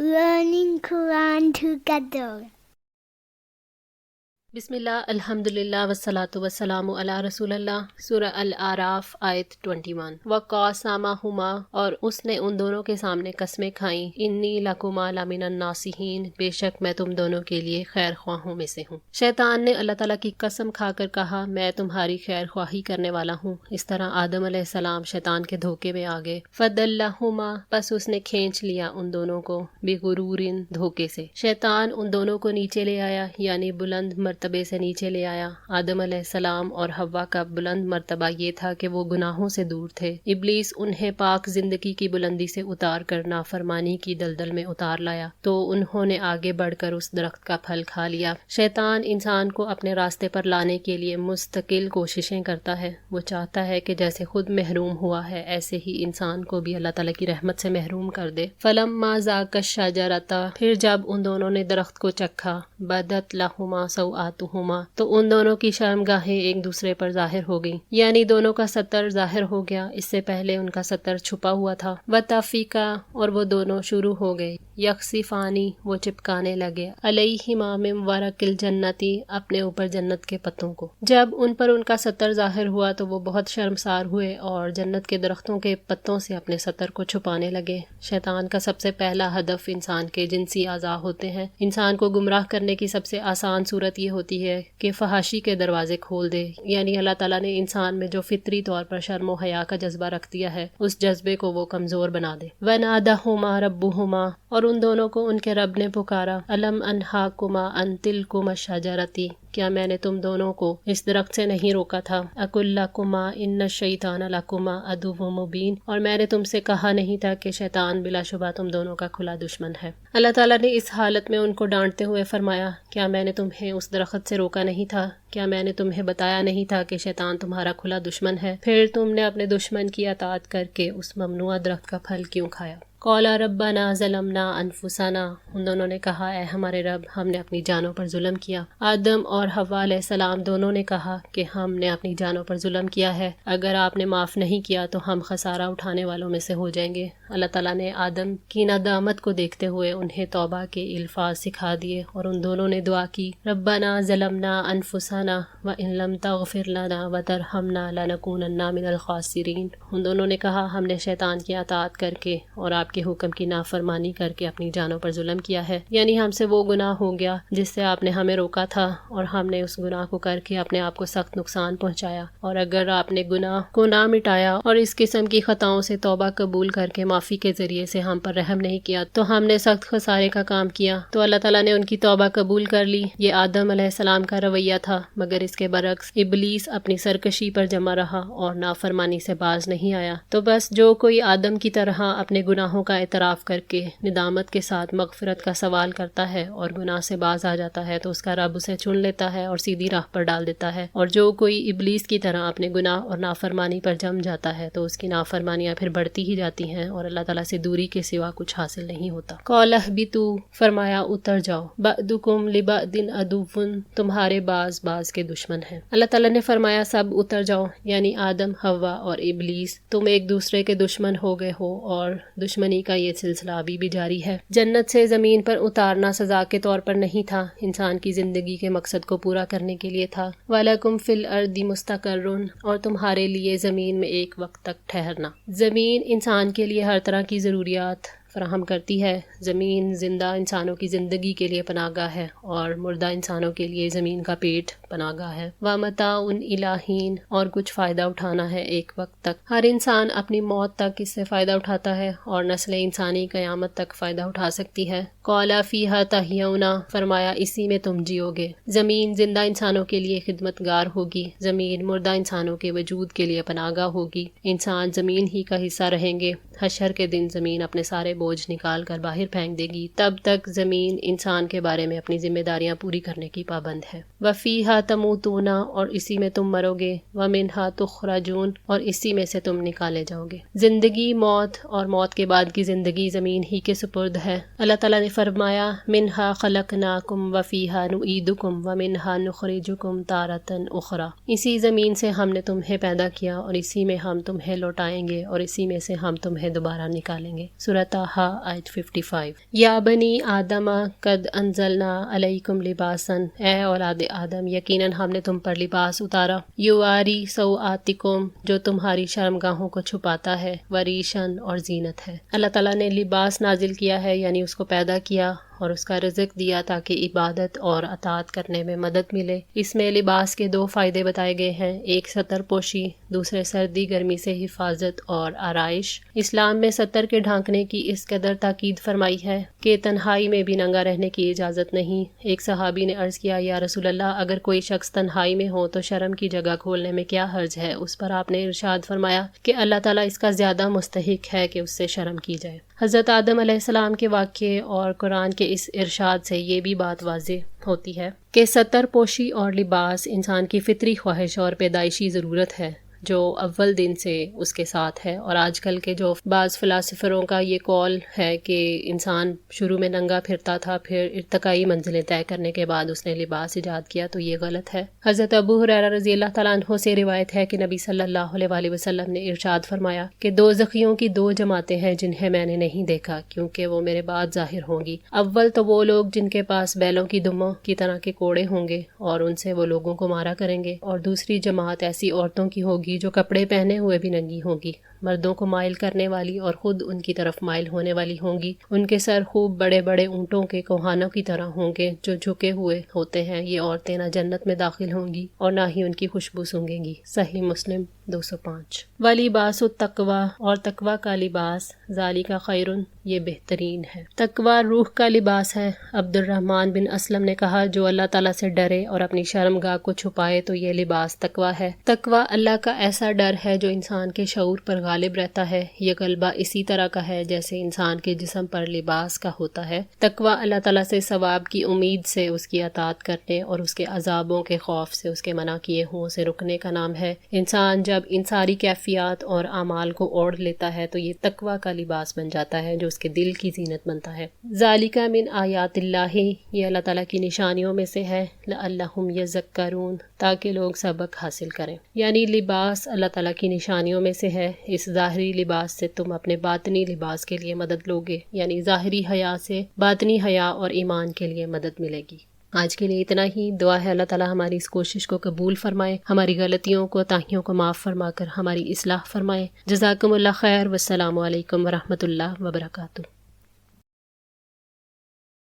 learning Quran together. بسم اللہ الحمدللہ والصلاۃ والسلام علی رسول اللہ۔ سورہ الاعراف آیت 21۔ وقاسمہما، اور اس نے ان دونوں کے سامنے قسمیں کھائیں، انی لکما لمن الناصحین، بے شک میں تم دونوں کے لیے خیر خواہوں میں سے ہوں۔ شیطان نے اللہ تعالیٰ کی قسم کھا کر کہا میں تمہاری خیر خواہی کرنے والا ہوں۔ اس طرح آدم علیہ السلام شیطان کے دھوکے میں آ گئے۔ فدلہما، پس اس نے کھینچ لیا ان دونوں کو، بغرور، دھوکے سے۔ شیطان ان دونوں کو نیچے لے آیا، یعنی بلند مرتبے سے نیچے لے آیا۔ آدم علیہ السلام اور حوا کا بلند مرتبہ یہ تھا کہ وہ گناہوں سے دور تھے۔ ابلیس انہیں پاک زندگی کی بلندی سے اتار کر نافرمانی کی دلدل میں اتار لایا، تو انہوں نے آگے بڑھ کر اس درخت کا پھل کھا لیا۔ شیطان انسان کو اپنے راستے پر لانے کے لیے مستقل کوششیں کرتا ہے۔ وہ چاہتا ہے کہ جیسے خود محروم ہوا ہے ایسے ہی انسان کو بھی اللہ تعالیٰ کی رحمت سے محروم کر دے۔ فلما ذاقا الشجرۃ، پھر جب ان دونوں نے درخت کو چکھا، بدت لہما سوآتہما، تو ان دونوں کی شرمگاہیں ایک دوسرے پر ظاہر ہو گئیں، یعنی دونوں کا ستر ظاہر ہو گیا، اس سے پہلے ان کا ستر چھپا ہوا تھا۔ وطفقا، اور وہ دونوں شروع ہو گئے، یخصفانی، وہ چپکانے لگے، علیہما من ورق الجنتی، اپنے اوپر جنت کے پتوں کو۔ جب ان پر ان کا ستر ظاہر ہوا تو وہ بہت شرمسار ہوئے اور جنت کے درختوں کے پتوں سے اپنے ستر کو چھپانے لگے۔ شیطان کا سب سے پہلا ہدف انسان کے جنسی اعضاء ہوتے ہیں۔ انسان کو گمراہ کرنے کی سب سے آسان صورت یہ ہوتی ہے کہ فحاشی کے دروازے کھول دے، یعنی اللہ تعالیٰ نے انسان میں جو فطری طور پر شرم و حیا کا جذبہ رکھ دیا ہے اس جذبے کو وہ کمزور بنا دے۔ وَنَادَاهُمَا رَبُّهُمَا، اور ان دونوں کو ان کے رب نے پکارا، أَلَمْ أَنْهَاكُمَا أَنْ تِلْكُمَا الشَّجَرَةِ، کیا میں نے تم دونوں کو اس درخت سے نہیں روکا تھا؟ أَقُلْ لَكُمَا إِنَّ الشَّيْطَانَ لَكُمَا عَدُوٌّ مُبِينٌ، اور میں نے تم سے کہا نہیں تھا کہ شیطان بلا شبہ تم دونوں کا کھلا دشمن ہے۔ اللہ تعالیٰ نے اس حالت میں ان کو ڈانٹتے ہوئے فرمایا، کیا میں نے تمہیں اس درخت سے روکا نہیں تھا؟ کیا میں نے تمہیں بتایا نہیں تھا کہ شیطان تمہارا کھلا دشمن ہے؟ پھر تم نے اپنے دشمن کی اطاعت کر کے اس ممنوعہ درخت کا پھل کیوں کھایا؟ قَالَ رَبَّنَا ظَلَمْنَا أَنفُسَنَا، ان دونوں نے کہا اے ہمارے رب، ہم نے اپنی جانوں پر ظلم کیا۔ آدم اور حوا علیہ السلام دونوں نے کہا کہ ہم نے اپنی جانوں پر ظلم کیا ہے، اگر آپ نے معاف نہیں کیا تو ہم خسارہ اٹھانے والوں میں سے ہو جائیں گے۔ اللہ تعالیٰ نے آدم کی ندامت کو دیکھتے ہوئے انہیں توبہ کے الفاظ سکھا دیے اور ان دونوں نے دعا کی، ربنا ظلمنا انفسنا وان لم تغفر لنا وترحمنا لنکونن من الخاسرین۔ ان دونوں نے کہا ہم نے شیطان کی اطاعت کر کے اور آپ کے حکم کی نافرمانی کر کے اپنی جانوں پر ظلم کیا ہے، یعنی ہم سے وہ گناہ ہو گیا جس سے آپ نے ہمیں روکا تھا اور ہم نے اس گناہ کو کر کے اپنے آپ کو سخت نقصان پہنچایا، اور اگر آپ نے گناہ کو نہ مٹایا اور اس قسم کی خطاؤں سے توبہ قبول کر کے معافی کے ذریعے سے ہم پر رحم نہیں کیا تو ہم نے سخت خسارے کا کام کیا۔ تو اللہ تعالیٰ نے ان کی توبہ قبول کر لی۔ یہ آدم علیہ السلام کا رویہ تھا، مگر اس کے برعکس ابلیس اپنی سرکشی پر جمع رہا اور نافرمانی سے باز نہیں آیا۔ تو بس جو کوئی آدم کی طرح اپنے گناہوں کا اعتراف کر کے ندامت کے ساتھ مغفرت کا سوال کرتا ہے اور گناہ سے باز آ جاتا ہے تو اس کا رب اسے چن لیتا ہے اور سیدھی راہ پر ڈال دیتا ہے، اور جو کوئی ابلیس کی طرح اپنے گناہ اور نافرمانی پر جم جاتا ہے تو اس کی نافرمانیاں پھر بڑھتی ہی جاتی ہیں اور اللہ تعالیٰ سے دوری کے سوا کچھ حاصل نہیں ہوتا۔ قَالَ اهْبِطُوا، فرمایا اتر جاؤ، بَعْضُكُمْ لِبَعْضٍ عَدُوٌّ، تمہارے بعض کے دشمن ہیں۔ اللہ تعالیٰ نے فرمایا سب اتر جاؤ، یعنی آدم، حوا اور ابلیس، تم ایک دوسرے کے دشمن ہو گئے ہو اور دشمنی کا یہ سلسلہ ابھی بھی جاری ہے۔ جنت سے زمین پر اتارنا سزا کے طور پر نہیں تھا، انسان کی زندگی کے مقصد کو پورا کرنے کے لیے تھا۔ وَلَكُمْ فِي الْأَرْضِ مُسْتَقَرٌّ، اور تمہارے لیے زمین میں ایک وقت تک ٹھہرنا۔ زمین انسان کے لیے ہر طرح کی ضروریات فراہم کرتی ہے۔ زمین زندہ انسانوں کی زندگی کے لیے پناہ گاہ ہے اور مردہ انسانوں کے لیے زمین کا پیٹ پناہ گاہ ہے۔ وَمَتَاعٌ إِلَىٰ حِینٍ، اور کچھ فائدہ اٹھانا ہے ایک وقت تک۔ ہر انسان اپنی موت تک اس سے فائدہ اٹھاتا ہے اور نسل انسانی قیامت تک فائدہ اٹھا سکتی ہے۔ قَالَ فِيهَا تَحْيَوْنَ، فرمایا اسی میں تم جیو گے۔ زمین زندہ انسانوں کے لیے خدمت گار ہوگی، زمین مردہ انسانوں کے وجود کے لیے پناہ گاہ ہوگی، انسان زمین ہی کا حصہ رہیں گے۔ حشر کے دن زمین اپنے سارے بوجھ نکال کر باہر پھینک دے گی، تب تک زمین انسان کے بارے میں اپنی ذمہ داریاں پوری کرنے کی پابند ہے۔ وَفِيهَا تَمُوتُونَ، اور اسی میں تم مرو گے۔ وَمِنْهَا تُخْرَجُونَ، اور اسی میں سے تم نکالے جاؤ گے۔ زندگی، موت اور موت کے بعد کی زندگی زمین ہی کے سپرد ہے۔ اللہ تعالیٰ نے فرمایا مِنْهَا خَلَقْنَاكُمْ وَفِيهَا نُعِيدُكُمْ وَمِنْهَا نُخْرِجُكُمْ تَارَةً أُخْرَىٰ، اسی زمین سے ہم نے تمہیں پیدا کیا اور اسی میں ہم تمہیں لوٹائیں گے اور اسی میں سے ہم تمہیں دوبارہ نکالیں گے۔ سورۃ طہ آیت 55۔ یا بنی آدم قد انزلنا علیکم لباسا، اے اولاد آدم یقیناً ہم نے تم پر لباس اتارا، یواری سوآتکم جو تمہاری شرمگاہوں کو چھپاتا ہے، وریشن اور زینت ہے۔ اللہ تعالیٰ نے لباس نازل کیا ہے، یعنی اس کو پیدا کیا اور اس کا رزق دیا تاکہ عبادت اور اطاعت کرنے میں مدد ملے۔ اس میں لباس کے 2 فائدے بتائے گئے ہیں، ایک ستر پوشی، دوسرے سردی گرمی سے حفاظت اور آرائش۔ اسلام میں ستر کے ڈھانکنے کی اس قدر تاکید فرمائی ہے کہ تنہائی میں بھی ننگا رہنے کی اجازت نہیں۔ ایک صحابی نے عرض کیا، یا رسول اللہ اگر کوئی شخص تنہائی میں ہو تو شرم کی جگہ کھولنے میں کیا حرج ہے؟ اس پر آپ نے ارشاد فرمایا کہ اللہ تعالیٰ اس کا زیادہ مستحق ہے کہ اس سے شرم کی جائے۔ حضرت آدم علیہ السلام کے واقعے اور قرآن کے اس ارشاد سے یہ بھی بات واضح ہوتی ہے کہ ستر پوشی اور لباس انسان کی فطری خواہش اور پیدائشی ضرورت ہے جو اول دن سے اس کے ساتھ ہے، اور آج کل کے جو بعض فلاسفروں کا یہ قول ہے کہ انسان شروع میں ننگا پھرتا تھا، پھر ارتقائی منزلیں طے کرنے کے بعد اس نے لباس ایجاد کیا، تو یہ غلط ہے۔ حضرت ابو ہریرہ رضی اللہ تعالیٰ عنہ سے روایت ہے کہ نبی صلی اللہ علیہ وآلہ وسلم نے ارشاد فرمایا کہ دوزخیوں کی 2 جماعتیں ہیں جنہیں میں نے نہیں دیکھا کیونکہ وہ میرے بعد ظاہر ہوں گی۔ اول تو وہ لوگ جن کے پاس بیلوں کی دموں کی طرح کے کوڑے ہوں گے اور ان سے وہ لوگوں کو مارا کریں گے، اور دوسری جماعت ایسی عورتوں کی ہوگی جو کپڑے پہنے ہوئے بھی ننگی ہوگی، مردوں کو مائل کرنے والی اور خود ان کی طرف مائل ہونے والی ہوں گی۔ ان کے سر خوب بڑے بڑے اونٹوں کے کوہانوں کی طرح ہوں گے جو جھکے ہوئے ہوتے ہیں۔ یہ عورتیں نہ جنت میں داخل ہوں گی اور نہ ہی ان کی خوشبو سونگیں گی۔ صحیح مسلم 205۔ وَلِبَاسُ التَّقْوَىٰ اور تقویٰ کا لباس، ذَلِکَ خَیْرٌ یہ بہترین ہے۔ تقویٰ روح کا لباس ہے۔ عبد الرحمن بن اسلم نے کہا، جو اللہ تعالیٰ سے ڈرے اور اپنی شرمگاہ کو چھپائے تو یہ لباس تقویٰ ہے۔ تقویٰ اللہ کا ایسا ڈر ہے جو انسان کے شعور پر غالب رہتا ہے۔ یہ غلبہ اسی طرح کا ہے جیسے انسان کے جسم پر لباس کا ہوتا ہے۔ تقویٰ اللہ تعالیٰ سے ثواب کی امید سے اس کی اطاعت کرنے اور اس کے عذابوں کے خوف سے اس کے منع کیے ہوں سے رکنے کا نام ہے۔ انسان جب ان ساری کیفیات اور اعمال کو اوڑھ لیتا ہے تو یہ تقویٰ کا لباس بن جاتا ہے جو اس کے دل کی زینت بنتا ہے۔ ذالک من آیات اللہ یہ اللہ تعالیٰ کی نشانیوں میں سے ہے، لعلہم یذکرون تاکہ لوگ سبق حاصل کریں۔ یعنی لباس اللہ تعالیٰ کی نشانیوں میں سے ہے۔ اس ظاہری لباس سے تم اپنے باطنی لباس کے لیے مدد لوگے، یعنی ظاہری حیا سے باطنی حیا اور ایمان کے لیے مدد ملے گی۔ آج کے لیے اتنا ہی۔ دعا ہے اللہ تعالیٰ ہماری اس کوشش کو قبول فرمائے، ہماری غلطیوں کو تاہیوں کو معاف فرما کر ہماری اصلاح فرمائے۔ جزاکم اللہ خیر، والسلام علیکم ورحمۃ اللہ وبرکاتہ۔